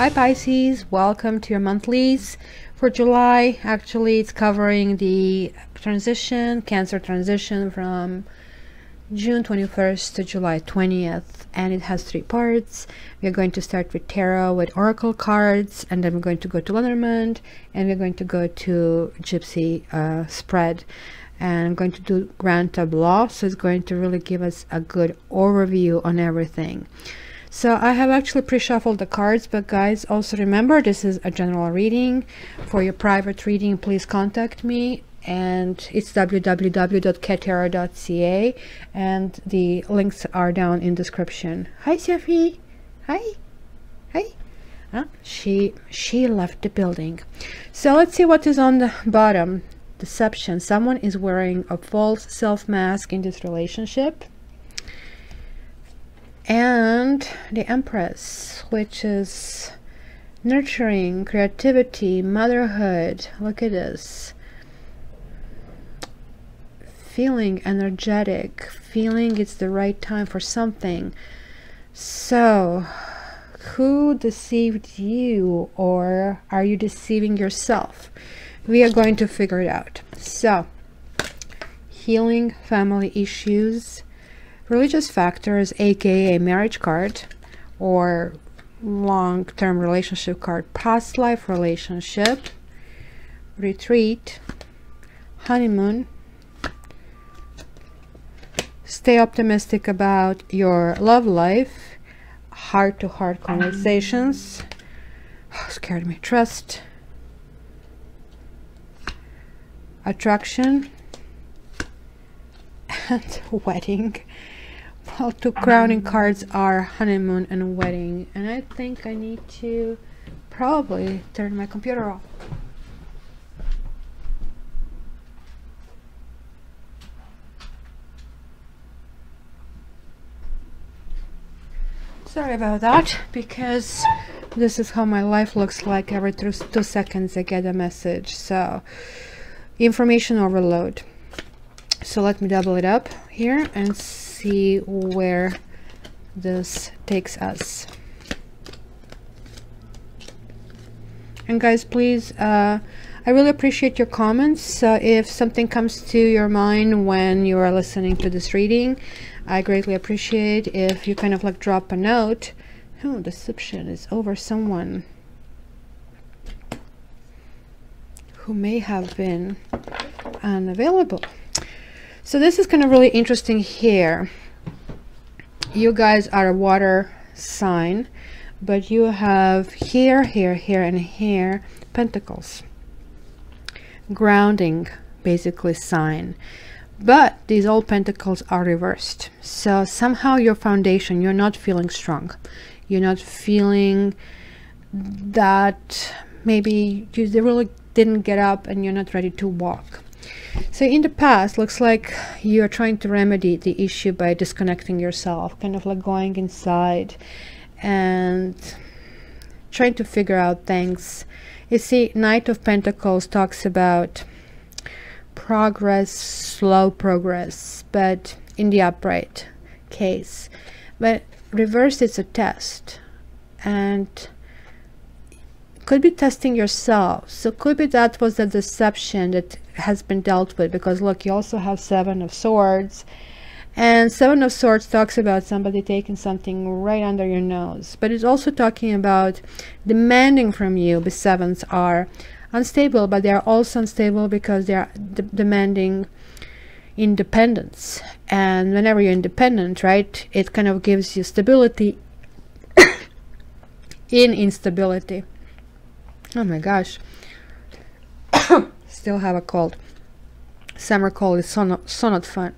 Hi Pisces, welcome to your monthlies for July. Actually, it's covering the Cancer transition from June 21st to July 20th, and it has 3 parts. We're going to start with tarot with oracle cards, and then we're going to go to Lenormand, and we're going to go to Gypsy spread, and I'm going to do grand tableau, so it's going to really give us a good overview on everything. So I have actually pre-shuffled the cards, but guys, also remember this is a general reading. For your private reading, please contact me, and it's www.katara.ca, and the links are down in description. Hi Sophie. Hi. She left the building. So let's see what is on the bottom. Deception. Someone is wearing a false self mask in this relationship. And the Empress, which is nurturing, creativity, motherhood. Look at this. Feeling energetic, feeling it's the right time for something. So who deceived you, or are you deceiving yourself? We are going to figure it out. So healing family issues, religious factors, aka marriage card or long-term relationship card, past life relationship, retreat, honeymoon, stay optimistic about your love life, heart-to-heart conversations, scared me, trust, attraction, and wedding. Well, 2 crowning cards are honeymoon and wedding, and I think I need to probably turn my computer off. Sorry about that, because this is how my life looks like. Every 2 seconds I get a message. So information overload. So let me double it up here and see where this takes us. And guys, please, I really appreciate your comments. If something comes to your mind when you are listening to this reading, I greatly appreciate if you kind of like drop a note. Oh, deception is over someone who may have been unavailable. So this is kind of really interesting here. You guys are a water sign, but you have here, and here pentacles. Grounding, basically, sign. But these old pentacles are reversed. So somehow your foundation, you're not feeling strong. You're not feeling that maybe you really didn't get up and you're not ready to walk. So in the past, looks like you are trying to remedy the issue by disconnecting yourself, kind of like going inside and trying to figure out things. You see, Knight of Pentacles talks about progress, slow progress, but in the upright case. But reverse, it's a test, and could be testing yourself. So could be that was the deception that has been dealt with, because look, you also have 7 of Swords, and 7 of Swords talks about somebody taking something right under your nose, but it's also talking about demanding from you. The 7s are unstable, but they are also unstable because they are demanding independence, and whenever you're independent, right, it kind of gives you stability in instability. Oh my gosh, still have a cold. Summer cold is so not fun.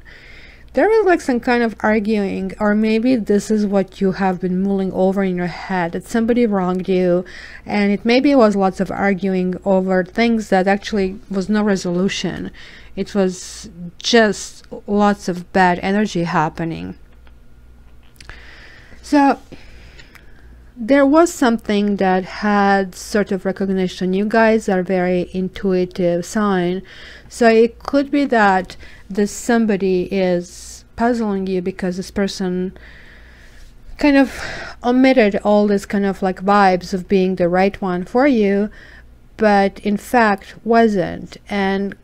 There was like some kind of arguing, or maybe this is what you have been mulling over in your head, that somebody wronged you, and it maybe was lots of arguing over things that actually was no resolution. It was just lots of bad energy happening. So there was something that had sort of recognition. You guys are very intuitive sign, so it could be that this somebody is puzzling you because this person kind of omitted all this kind of like vibes of being the right one for you, but in fact wasn't. And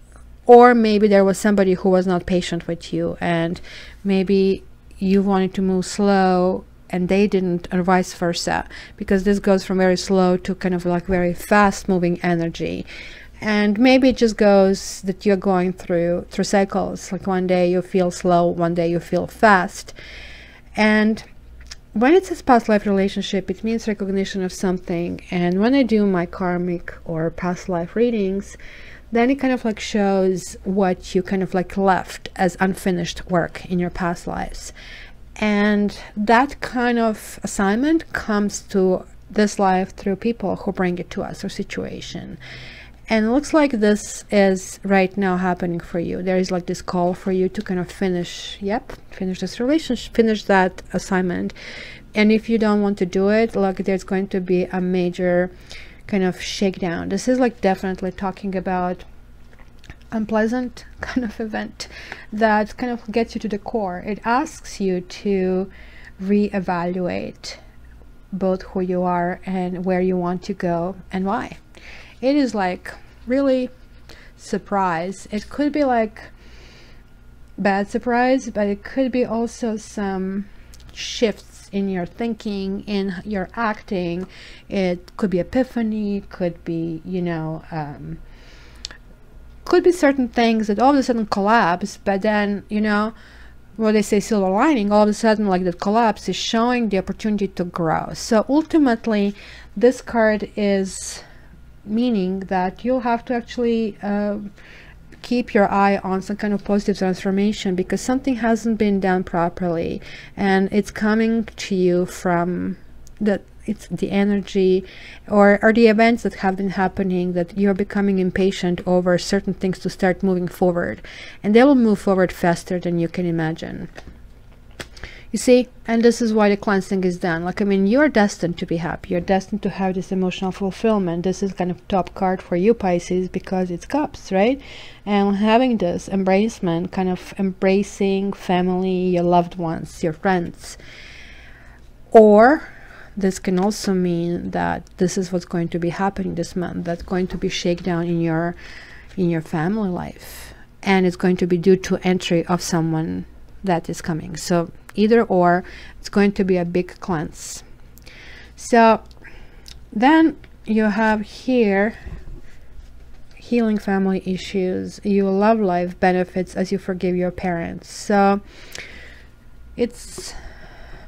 or maybe there was somebody who was not patient with you, and maybe you wanted to move slow and they didn't, or vice versa, because this goes from very slow to kind of like very fast moving energy. And maybe it just goes that you're going through cycles, like one day you feel slow, one day you feel fast. And when it says past life relationship, it means recognition of something. And when I do my karmic or past life readings, then it kind of like shows what you kind of like left as unfinished work in your past lives. And that kind of assignment comes to this life through people who bring it to us, or situation. And it looks like this is right now happening for you. There is like this call for you to kind of finish this relationship, finish that assignment. And if you don't want to do it, like there's going to be a major kind of shakedown. This is like definitely talking about unpleasant kind of event that kind of gets you to the core. It asks you to reevaluate both who you are and where you want to go and why. It is like really surprise. It could be like bad surprise, but it could be also some shifts in your thinking, in your acting. It could be epiphany, could be, you know, could be certain things that all of a sudden collapse, but then, you know, what they say, silver lining, all of a sudden like that collapse is showing the opportunity to grow. So ultimately this card is meaning that you'll have to actually keep your eye on some kind of positive transformation, because something hasn't been done properly, and it's coming to you from it's the energy or the events that have been happening, that you're becoming impatient over certain things to start moving forward, and they will move forward faster than you can imagine. You see, and this is why the cleansing is done. Like, I mean, you're destined to be happy. You're destined to have this emotional fulfillment. This is kind of top card for you, Pisces, because it's cups, right? And having this embracement, kind of embracing family, your loved ones, your friends. Or this can also mean that this is what's going to be happening this month. That's going to be shakedown in your family life. And it's going to be due to entry of someone that is coming. So either or, it's going to be a big cleanse. So then you have here healing family issues, your love life benefits as you forgive your parents. So it's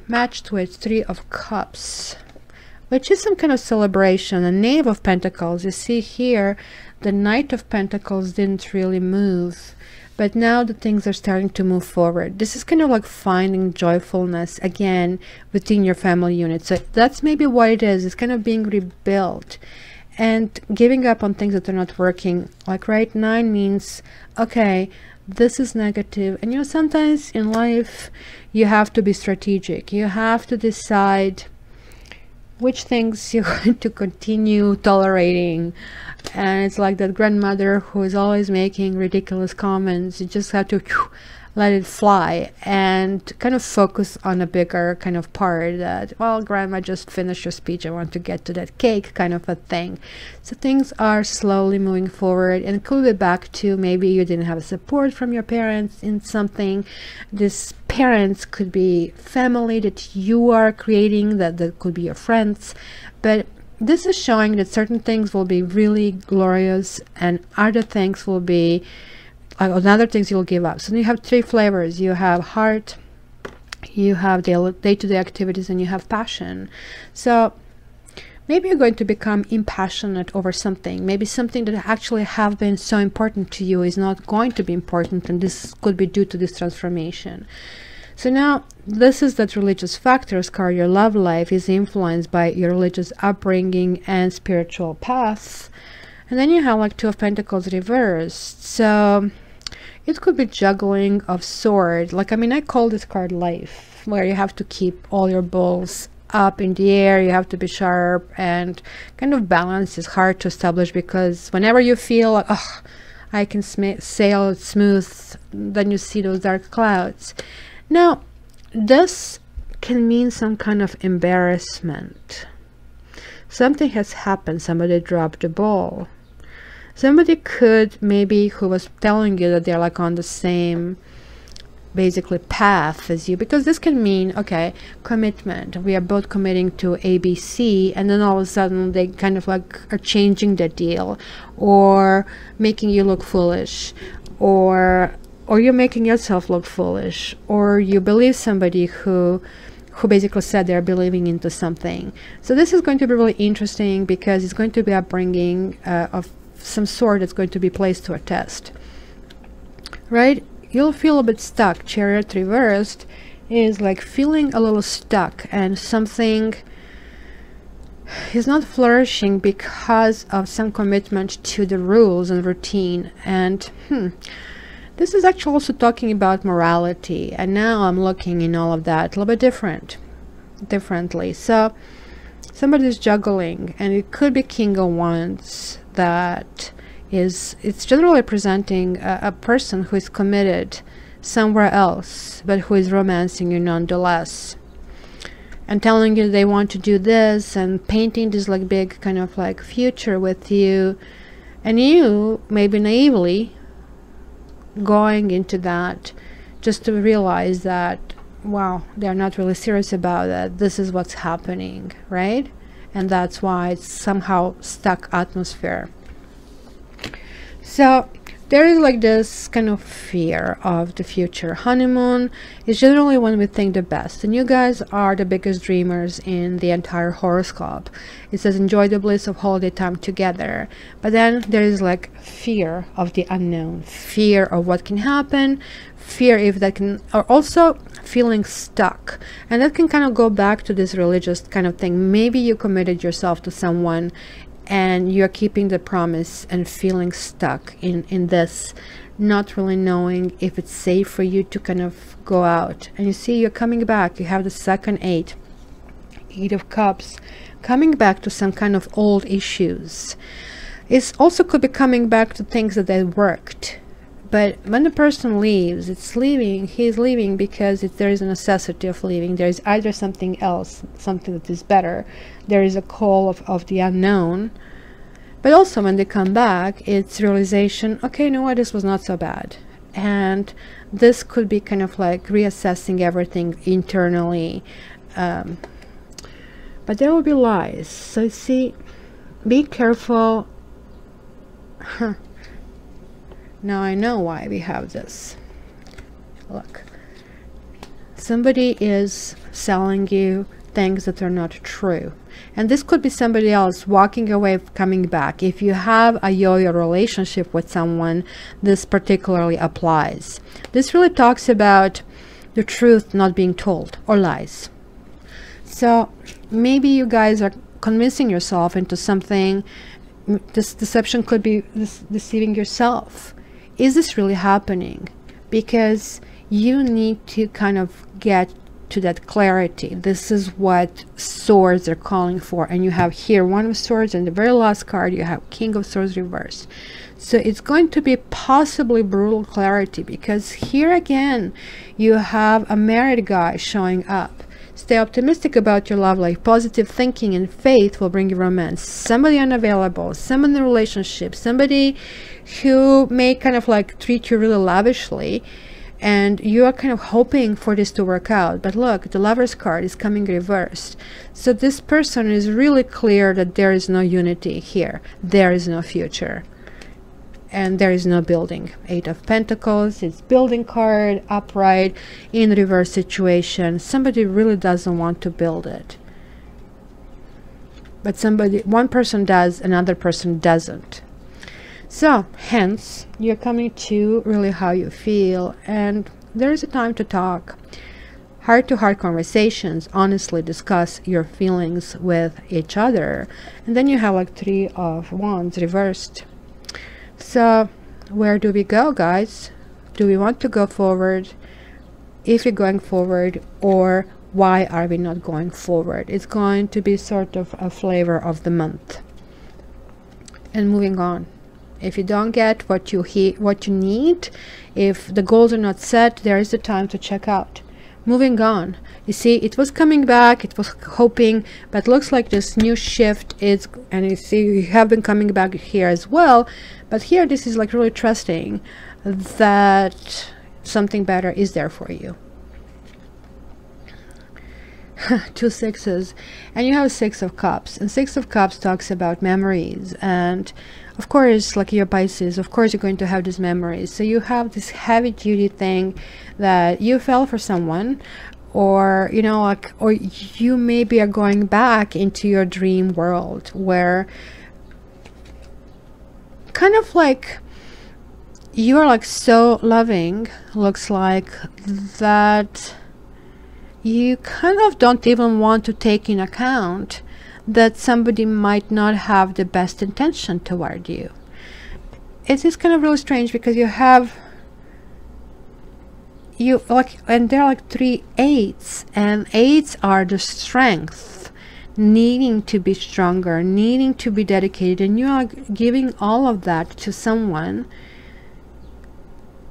matched with 3 of Cups, which is some kind of celebration. A Knave of Pentacles, you see here the Knight of Pentacles didn't really move, but now the things are starting to move forward. This is kind of like finding joyfulness again within your family unit. So that's maybe what it is. It's kind of being rebuilt and giving up on things that are not working. Like, right, 9 means, okay, this is negative. And you know, sometimes in life you have to be strategic. You have to decide which things you're going to continue tolerating. And it's like that grandmother who is always making ridiculous comments. You just have to let it fly and kind of focus on a bigger kind of part, that, well, grandma, just finished your speech, I want to get to that cake, kind of a thing. So things are slowly moving forward, and it could be back to maybe you didn't have support from your parents in something. This parents could be family that you are creating, that could be your friends, but this is showing that certain things will be really glorious and other things will be other things you'll give up. So you have 3 flavors. You have heart, you have day-to-day activities, and you have passion. So maybe you're going to become impassionate over something. Maybe something that actually have been so important to you is not going to be important, and this could be due to this transformation. So now this is that religious factors card. Your love life is influenced by your religious upbringing and spiritual paths. And then you have like 2 of Pentacles reversed. So it could be juggling of swords. Like, I mean, I call this card life, where you have to keep all your balls up in the air. You have to be sharp, and kind of balance is hard to establish, because whenever you feel like, oh, I can sail smooth, then you see those dark clouds. Now, this can mean some kind of embarrassment. Something has happened. Somebody dropped the ball. Somebody could maybe who was telling you that they're like on the same basically path as you, because this can mean, okay, commitment. We are both committing to ABC, and then all of a sudden they kind of like are changing the deal, or making you look foolish, or you're making yourself look foolish, or you believe somebody who basically said they're believing into something. So this is going to be really interesting, because it's going to be upbringing of some sort that's going to be placed to a test, right? You'll feel a bit stuck. Chariot reversed is like feeling a little stuck, and something is not flourishing because of some commitment to the rules and routine. And this is actually also talking about morality, and now I'm looking in all of that a little bit differently. So somebody's juggling, and it could be King of Wands. It's generally presenting a person who is committed somewhere else, but who is romancing you nonetheless, and telling you they want to do this, and painting this like big kind of like future with you, and you maybe naively going into that just to realize that, wow, they're not really serious about it. This is what's happening, right? And that's why it's somehow stuck atmosphere. So there is like this kind of fear of the future. Honeymoon is generally when we think the best, and you guys are the biggest dreamers in the entire horoscope. It says enjoy the bliss of holiday time together, but then there is like fear of the unknown, fear of what can happen, fear if that can, or also feeling stuck. And that can kind of go back to this religious kind of thing. Maybe you committed yourself to someone and you're keeping the promise and feeling stuck in this, not really knowing if it's safe for you to kind of go out. And you see, you're coming back. You have the second eight of cups, coming back to some kind of old issues. It also could be coming back to things that worked. But when the person leaves, he's leaving because there is a necessity of leaving. There is either something else, something that is better. There is a call of the unknown. But also when they come back, it's realization, okay, you know what, this was not so bad. And this could be kind of like reassessing everything internally. But there will be lies. So you see, be careful. Now I know why we have this. Look, somebody is selling you things that are not true, and this could be somebody else walking away, coming back. If you have a yo-yo relationship with someone, this particularly applies. This really talks about the truth not being told, or lies. So maybe you guys are convincing yourself into something. This deception could be deceiving yourself. Is this really happening? Because you need to kind of get to that clarity. This is what swords are calling for. And you have here One of Swords, and the very last card you have King of Swords reversed. So it's going to be possibly brutal clarity, because here again you have a married guy showing up. Stay optimistic about your love life. Positive thinking and faith will bring you romance. Somebody unavailable, someone in a relationship, somebody who may kind of like treat you really lavishly, and you are kind of hoping for this to work out. But look, the Lover's card is coming reversed. So this person is really clear that there is no unity here. There is no future. And there is no building. Eight of Pentacles, it's building card, upright, in reverse situation. Somebody really doesn't want to build it. But one person does, another person doesn't. So, hence, you're coming to really how you feel, and there is a time to talk. Heart-to-heart conversations, honestly discuss your feelings with each other. And then you have like Three of Wands reversed. So where do we go, guys? Do we want to go forward? If you're going forward, or why are we not going forward? It's going to be sort of a flavor of the month. And moving on. If you don't get what you need, if the goals are not set, there is the time to check out. moving on. You see, it was coming back, it was hoping, but looks like this new shift is, and you see you have been coming back here as well, but here this is like really trusting that something better is there for you. 2 sixes, and you have 6 of cups, and 6 of cups talks about memories, and of course, like your Pisces, of course you're going to have these memories. So you have this heavy duty thing that you fell for someone, or you know, like, or you maybe are going back into your dream world where kind of like you're like so loving, looks like, that you kind of don't even want to take in account that somebody might not have the best intention toward you. It is kind of really strange because you have like, and there are like 3 8s, and 8s are the strength, needing to be stronger, needing to be dedicated, and you are giving all of that to someone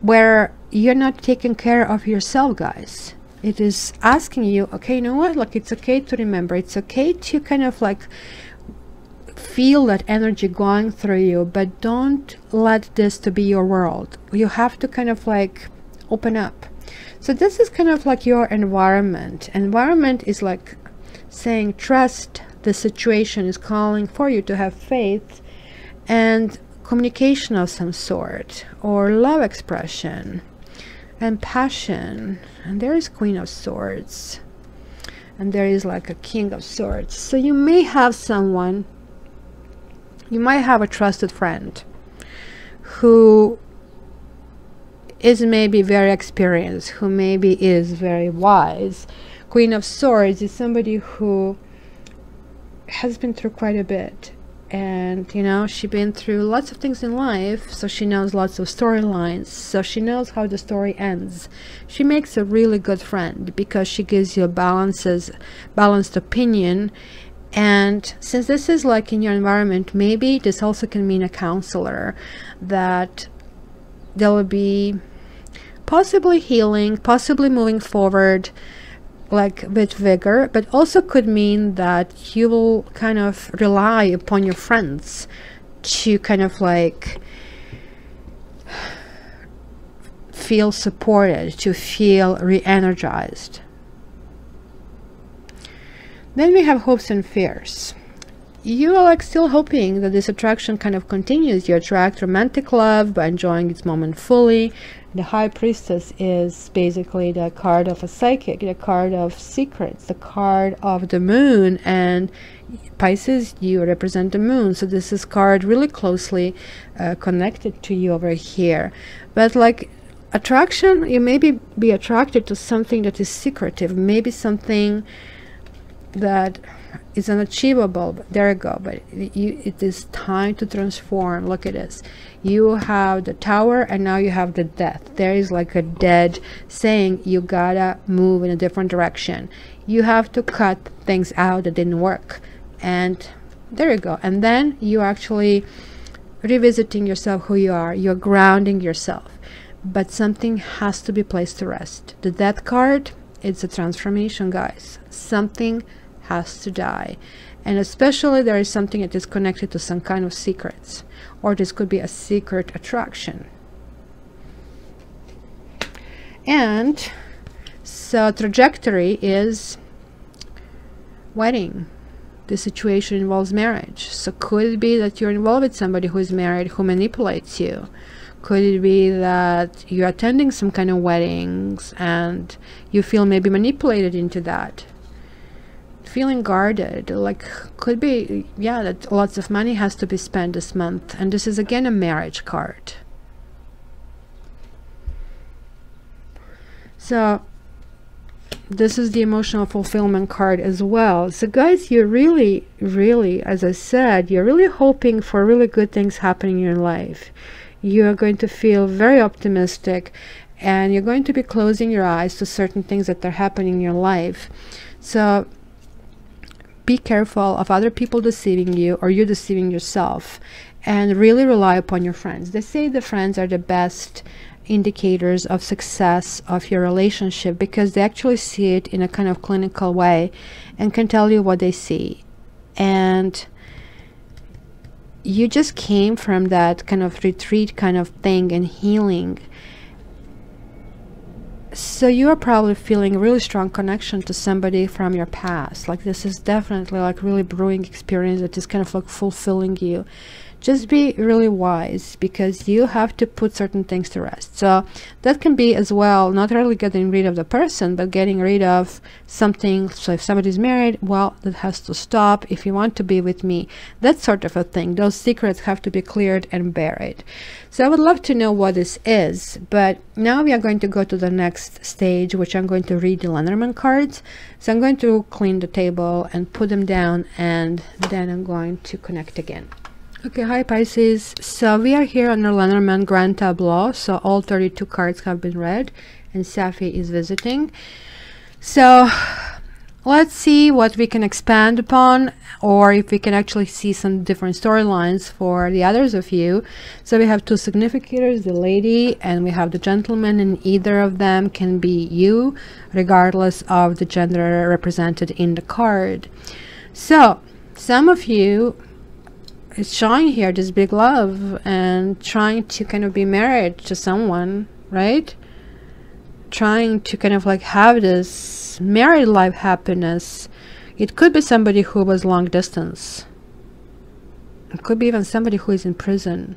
where you're not taking care of yourself, guys. It is asking you, okay, you know what, like, it's okay to remember, it's okay to kind of like feel that energy going through you, but don't let this to be your world. You have to kind of like open up. So this is kind of like your environment. Environment is like saying trust, the situation is calling for you to have faith and communication of some sort, or love expression and passion. And there is Queen of Swords, and there is like a King of Swords. So you may have someone, you might have a trusted friend who is maybe very experienced, who maybe is very wise. Queen of Swords is somebody who has been through quite a bit, and you know, she's been through lots of things in life, so she knows lots of storylines, so she knows how the story ends. She makes a really good friend because she gives you a balanced opinion. And since this is like in your environment, maybe this also can mean a counselor, that there will be possibly healing, possibly moving forward like with vigor, but also could mean that you will kind of rely upon your friends to kind of like feel supported, to feel re-energized. Then we have hopes and fears. You are like still hoping that this attraction kind of continues. You attract romantic love by enjoying its moment fully. The High Priestess is basically the card of a psychic, the card of secrets, the card of the moon, and Pisces, you represent the moon, so this is card really closely connected to you over here. But like attraction, you maybe be attracted to something that is secretive, maybe something that is unachievable. But there you go. But it is time to transform. Look at this. You have the Tower, and now you have the Death. There is like a dead saying you gotta move in a different direction. You have to cut things out that didn't work, and there you go. And then you actually revisiting yourself, who you are. You're grounding yourself, but something has to be placed to rest. The Death card, it's a transformation, guys. Something has to die, and especially there is something that is connected to some kind of secrets, or this could be a secret attraction. And so trajectory is wedding. The situation involves marriage, so could it be that you're involved with somebody who is married, who manipulates you? Could it be that you're attending some kind of weddings and you feel maybe manipulated into that? Feeling guarded, like could be, yeah, that lots of money has to be spent this month, and this is again a marriage card. So this is the emotional fulfillment card as well. So guys, you're really, as I said, you're really hoping for really good things happening in your life. You're going to feel very optimistic, and you're going to be closing your eyes to certain things that are happening in your life. So be careful of other people deceiving you, or you deceiving yourself, and really rely upon your friends. They say the friends are the best indicators of success of your relationship, because they actually see it in a kind of clinical way and can tell you what they see. And you just came from that kind of retreat kind of thing and healing. So you are probably feeling a really strong connection to somebody from your past. Like this is definitely like really brewing experience that is kind of like fulfilling you. Just be really wise, because you have to put certain things to rest. So that can be as well, not really getting rid of the person, but getting rid of something. So if somebody's married, well, that has to stop. If you want to be with me, that sort of a thing. Those secrets have to be cleared and buried. So I would love to know what this is. But now we are going to go to the next stage, which I'm going to read the Lenormand cards. So I'm going to clean the table and put them down, and then I'm going to connect again. Okay, hi Pisces. So we are here on the Lenormand Grand Tableau. So all 32 cards have been read, and Safi is visiting. So let's see what we can expand upon, or if we can actually see some different storylines for the others of you. So we have two significators, the lady, and we have the gentleman, and either of them can be you, regardless of the gender represented in the card. So some of you, it's showing here this big love and trying to kind of be married to someone, right? Trying to kind of like have this married life happiness. It could be somebody who was long distance. It could be even somebody who is in prison.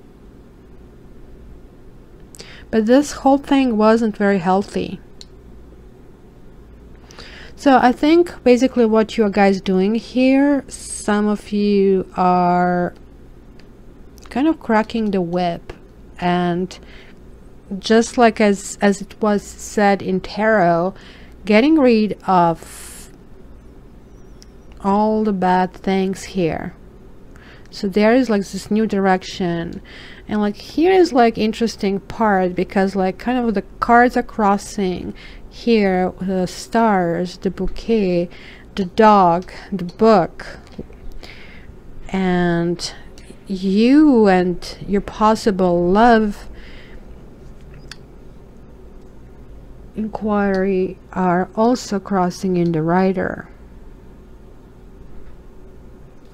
But this whole thing wasn't very healthy. So I think basically what you are guys doing here, some of you are kind of cracking the whip, and just like as it was said in tarot, getting rid of all the bad things here. So there is like this new direction, and like here is like interesting part, because like kind of the cards are crossing here, the stars, the bouquet, the dog, the book, and you and your possible love inquiry are also crossing in the Rider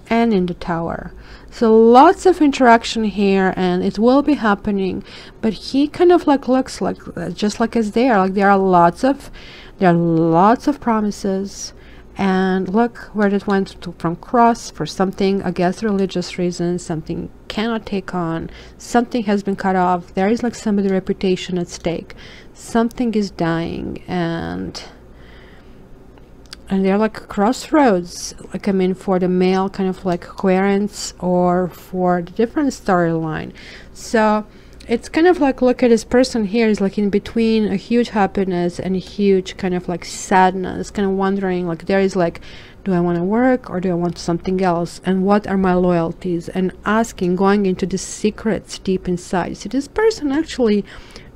and in the Tower. So lots of interaction here, and it will be happening. But he kind of like looks like just like as there, like there are lots of promises. And look where it went to, from cross for something against religious reasons, something cannot take on, something has been cut off. There is like somebody's reputation at stake, something is dying, and they're like crossroads, like I mean for the male kind of like coherence, or for the different storyline. So it's kind of like, look at this person here is like in between a huge happiness and a huge kind of like sadness, kind of wondering like there is like, do I want to work or do I want something else, and what are my loyalties, and asking, going into the secrets deep inside. So this person actually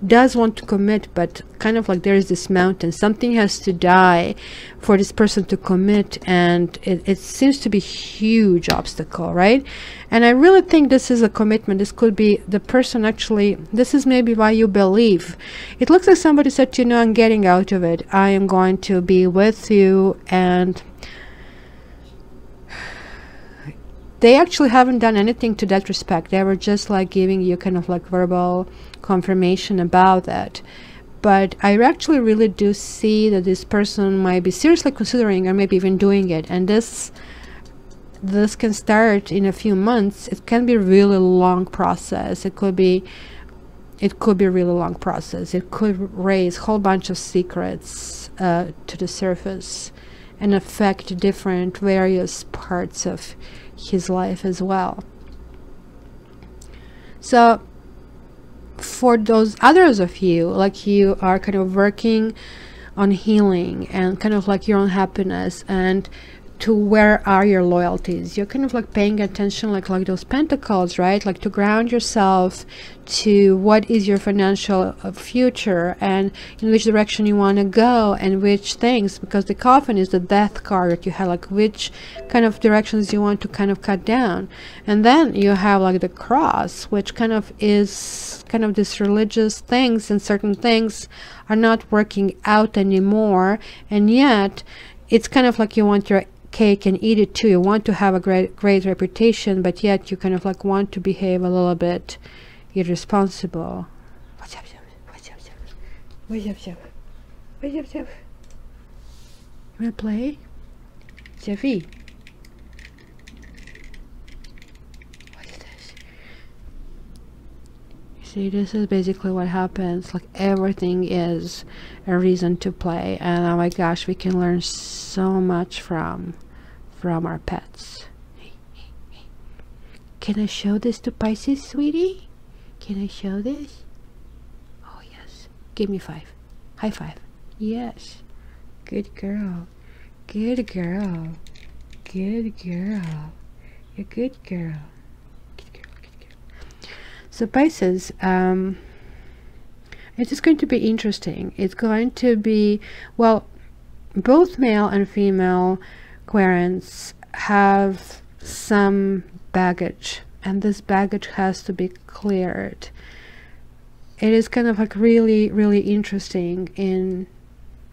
does want to commit, but kind of like there is this mountain, something has to die for this person to commit, and it seems to be huge obstacle, right? And I really think this is a commitment. This could be the person actually, this is maybe why you believe. It looks like somebody said, you know, I'm getting out of it, I am going to be with you, and they actually haven't done anything to that respect. They were just like giving you kind of like verbal confirmation about that. But I actually really do see that this person might be seriously considering, or maybe even doing it, and this can start in a few months. It can be a really long process. It could be a really long process. It could raise a whole bunch of secrets to the surface and affect different various parts of his life as well. So for those others of you, like you are kind of working on healing and kind of like your own happiness, and to where are your loyalties. You're kind of like paying attention, like those pentacles, right? Like to ground yourself to what is your financial future and in which direction you want to go and which things, because the coffin is the death card that you have, like which kind of directions you want to kind of cut down. And then you have like the cross, which kind of is kind of this religious things, and certain things are not working out anymore, and yet it's kind of like you want your cake and eat it too. You want to have a great reputation, but yet you kind of like want to behave a little bit irresponsible. What's up? You wanna play? Jeffy? What is this? You see, this is basically what happens. Like everything is a reason to play, and oh my gosh, we can learn so much from our pets. Can I show this to Pisces, sweetie? Can I show this? Oh yes. Give me 5. High 5. Yes. Good girl. Good girl. Good girl. You're a good girl. Good girl. Good girl. So Pisces, it is going to be interesting. It's going to be, well, both male and female Aquarians have some baggage, and this baggage has to be cleared. It is kind of like really, really interesting in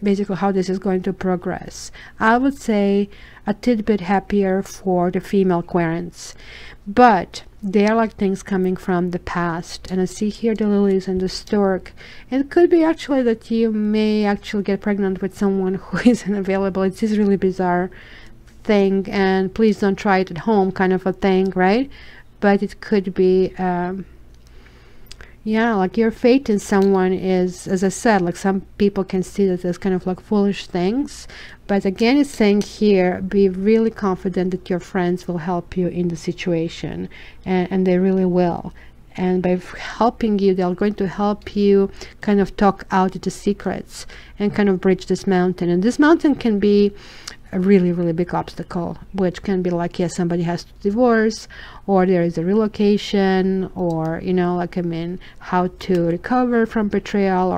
basically how this is going to progress. I would say a tidbit happier for the female Aquarians, but they are like things coming from the past. And I see here the lilies and the stork. It could be actually that you may actually get pregnant with someone who isn't available. It's this really bizarre thing, and please don't try it at home kind of a thing, right? But it could be yeah, like your fate in someone is, as I said, like some people can see that as kind of like foolish things, but again it's saying here, be really confident that your friends will help you in the situation, and they really will. And by helping you, they're going to help you kind of talk out the secrets and kind of bridge this mountain. And this mountain can be a really, really big obstacle, which can be like, yes, somebody has to divorce, or there is a relocation, or, you know, like, I mean, how to recover from betrayal,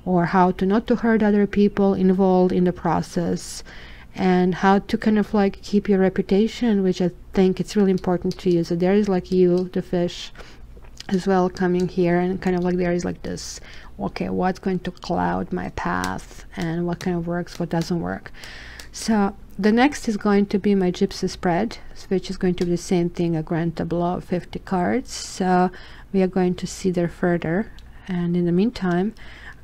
or how to not to hurt other people involved in the process, and how to kind of like keep your reputation, which I think it's really important to you. So there is like you, the fish, as well, coming here, and kind of like there is like this, okay, what's going to cloud my path, and what kind of works, what doesn't work. So the next is going to be my Gypsy spread, which is going to be the same thing, a grand tableau of 50 cards. So we are going to see there further, and in the meantime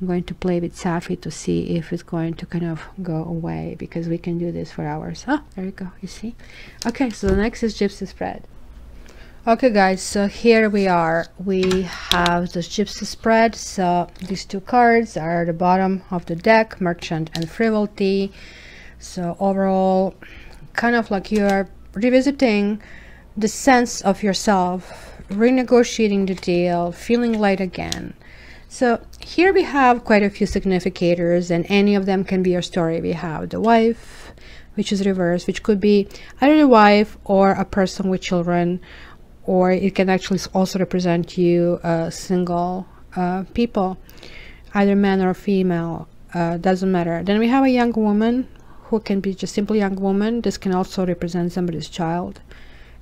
I'm going to play with Safi to see if it's going to kind of go away, because we can do this for hours. Oh, there you go, you see. Okay, so the next is Gypsy spread. Okay guys, so here we are. We have this Gypsy spread. So these two cards are at the bottom of the deck, Merchant and Frivolity. So overall, kind of like you are revisiting the sense of yourself, renegotiating the deal, feeling light again. So here we have quite a few significators, and any of them can be your story. We have the wife, which is reversed, which could be either the wife or a person with children, or it can actually also represent you single people, either man or female, doesn't matter. Then we have a young woman, who can be just simply young woman. This can also represent somebody's child.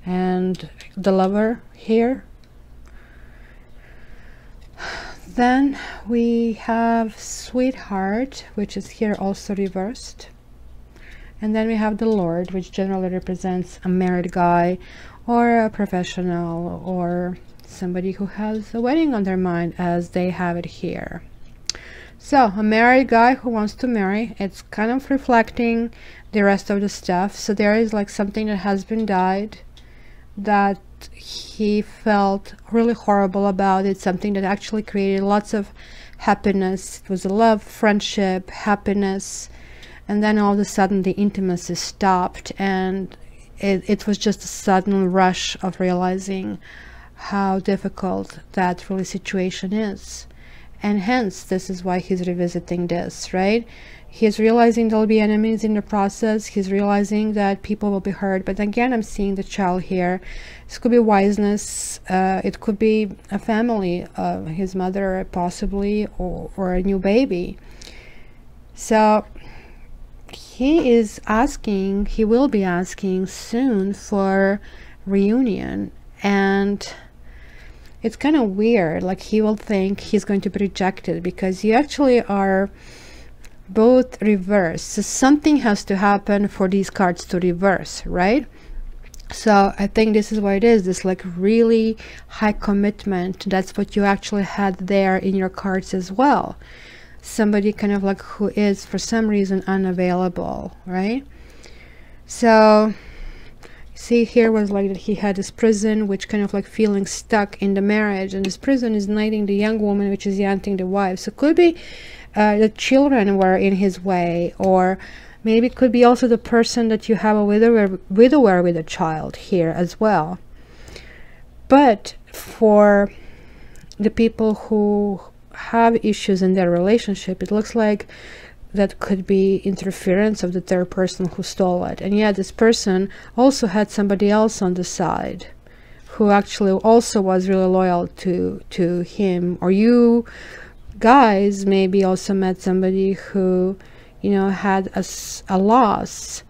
And the lover here. Then we have sweetheart, which is here also reversed. And then we have the Lord, which generally represents a married guy, or a professional, or somebody who has a wedding on their mind, as they have it here. So a married guy who wants to marry, it's kind of reflecting the rest of the stuff. So there is like something that has been died, that he felt really horrible about it, something that actually created lots of happiness. It was a love, friendship, happiness, and then all of a sudden the intimacy stopped, and it was just a sudden rush of realizing how difficult that really situation is. And hence, this is why he's revisiting this, right? He's realizing there'll be enemies in the process. He's realizing that people will be hurt. But again, I'm seeing the child here. This could be wiseness. It could be a family, his mother possibly, or a new baby. So he is asking, he will be asking soon for reunion. And it's kind of weird. Like, he will think he's going to be rejected because you actually are both reversed. So something has to happen for these cards to reverse, right? So I think this is what it is, this like really high commitment. That's what you actually had there in your cards as well. Somebody kind of like who is for some reason unavailable, right? So see, here was like that he had this prison, which kind of like feeling stuck in the marriage, and this prison is knighting the young woman, which is yanting the wife. So it could be the children were in his way, or maybe it could be also the person that you have a widower with a child here as well. But for the people who have issues in their relationship, it looks like that could be interference of the third person who stole it. And yeah, this person also had somebody else on the side who actually also was really loyal to him, or you guys maybe also met somebody who, you know, had a loss,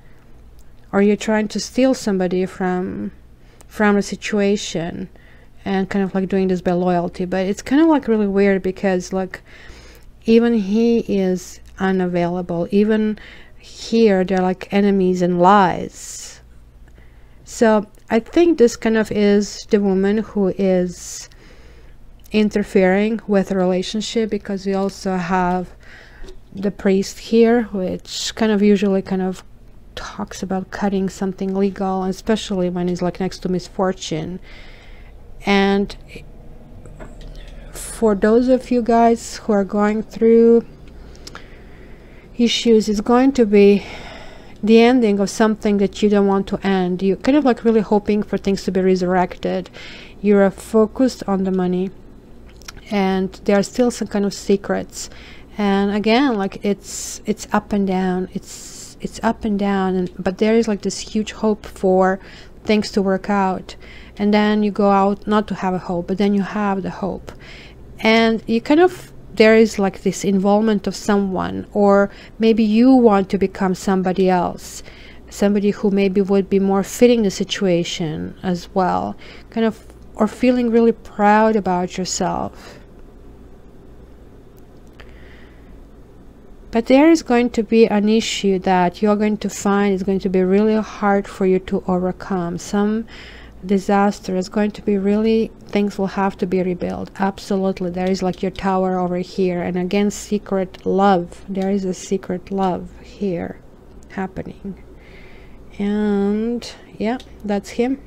or you're trying to steal somebody from a situation and kind of like doing this by loyalty. But it's kind of like really weird because like even he is unavailable. Even here they're like enemies and lies. So I think this kind of is the woman who is interfering with a relationship, because we also have the priest here, which kind of usually kind of talks about cutting something legal, especially when it's like next to misfortune. And for those of you guys who are going through issues, it's going to be the ending of something that you don't want to end. You're kind of like really hoping for things to be resurrected. You're focused on the money, and there are still some kind of secrets. And again, like it's up and down, it's up and down, and but there is like this huge hope for things to work out. And then you go out not to have a hope, but then you have the hope, and you kind of, there is like this involvement of someone, or maybe you want to become somebody else, somebody who maybe would be more fitting the situation as well, kind of, or feeling really proud about yourself. But there is going to be an issue that you're going to find is going to be really hard for you to overcome. Some disaster is going to be really, things will have to be rebuilt. Absolutely. There is like your tower over here, and again, secret love. There is a secret love here happening. And yeah, that's him.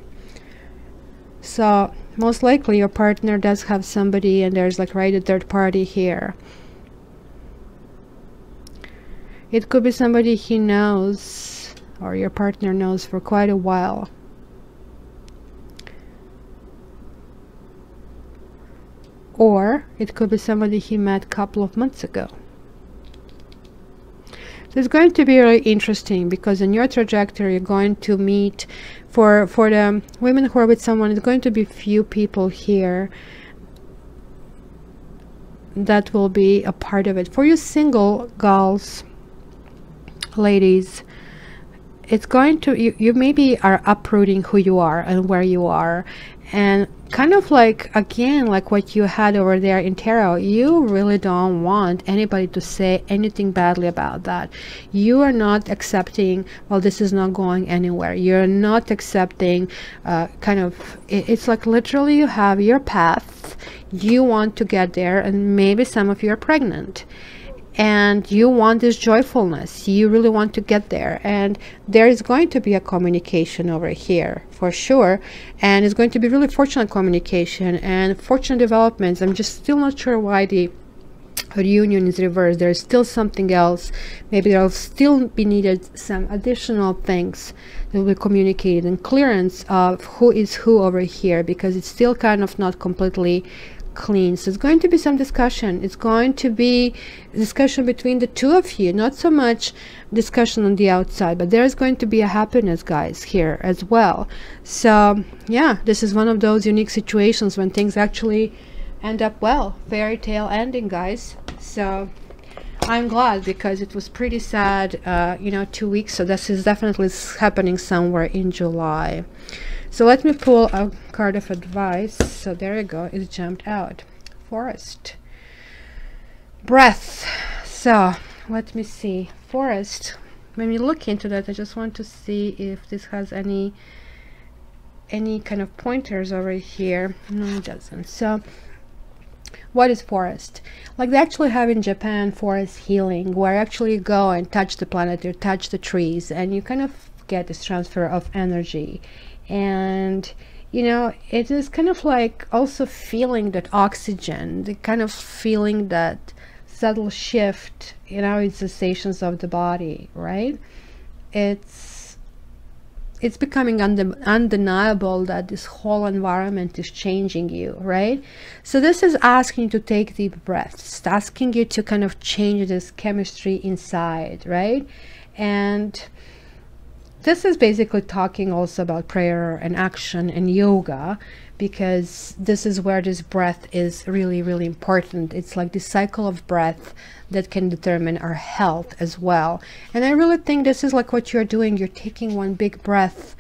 So most likely your partner does have somebody, and there's like right a third party here. It could be somebody he knows, or your partner knows, for quite a while. Or it could be somebody he met a couple of months ago. So it's going to be really interesting, because in your trajectory you're going to meet, for the women who are with someone, it's going to be few people here that will be a part of it. For you single gals, ladies, it's going to, you maybe are uprooting who you are and where you are, and kind of like, again, like what you had over there in tarot, you really don't want anybody to say anything badly about that. You are not accepting, well, this is not going anywhere. You're not accepting kind of, it's like literally you have your path, you want to get there, and maybe some of you are pregnant, and you want this joyfulness, you really want to get there, and there is going to be a communication over here for sure, and it's going to be really fortunate communication and fortunate developments. I'm just still not sure why the reunion is reversed. There's still something else. Maybe there'll still be needed some additional things that will be communicated, and clearance of who is who over here, because it's still kind of not completely clean. So it's going to be some discussion. It's going to be discussion between the two of you, not so much discussion on the outside, but there's going to be a happiness, guys, here as well. So yeah, this is one of those unique situations when things actually end up well. Fairy tale ending, guys. So I'm glad, because it was pretty sad, you know, 2 weeks. So this is definitely happening somewhere in July. So let me pull a card of advice. So there you go, it jumped out. Forest. Breath. So let me see. Forest. When we look into that, I just want to see if this has any kind of pointers over here. No, it doesn't. So what is forest? Like they actually have in Japan forest healing, where you actually go and touch the planet, you touch the trees, and you kind of get this transfer of energy. And you know, it is kind of like also feeling that oxygen, the kind of feeling that subtle shift in our sensations of the body, right? It's becoming undeniable that this whole environment is changing you, right? So this is asking you to take deep breaths, it's asking you to kind of change this chemistry inside, right? And this is basically talking also about prayer and action and yoga, because this is where this breath is really, really important. It's like the cycle of breath that can determine our health as well. And I really think this is like what you're doing. You're taking one big breath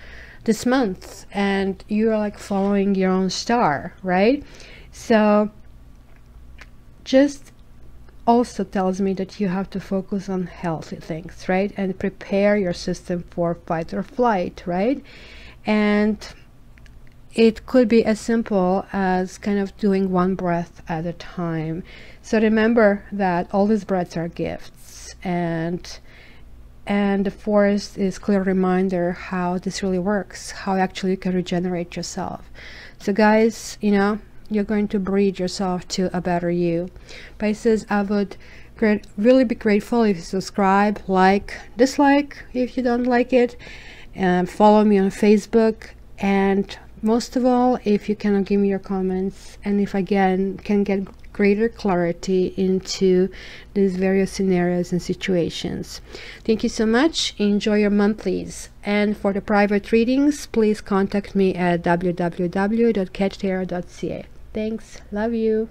this month and you're like following your own star, right? So just also tells me that you have to focus on healthy things, right? And prepare your system for fight or flight, right? And it could be as simple as kind of doing one breath at a time. So remember that all these breaths are gifts, and the forest is a clear reminder how this really works, how actually you can regenerate yourself. So guys, you know, you're going to breed yourself to a better you. Pisces, I would really be grateful if you subscribe, like, dislike if you don't like it, and follow me on Facebook, and most of all, if you can give me your comments, and if again can get greater clarity into these various scenarios and situations. Thank you so much. Enjoy your monthlies, and for the private readings, please contact me at www.catchtarot.ca. Thanks. Love you.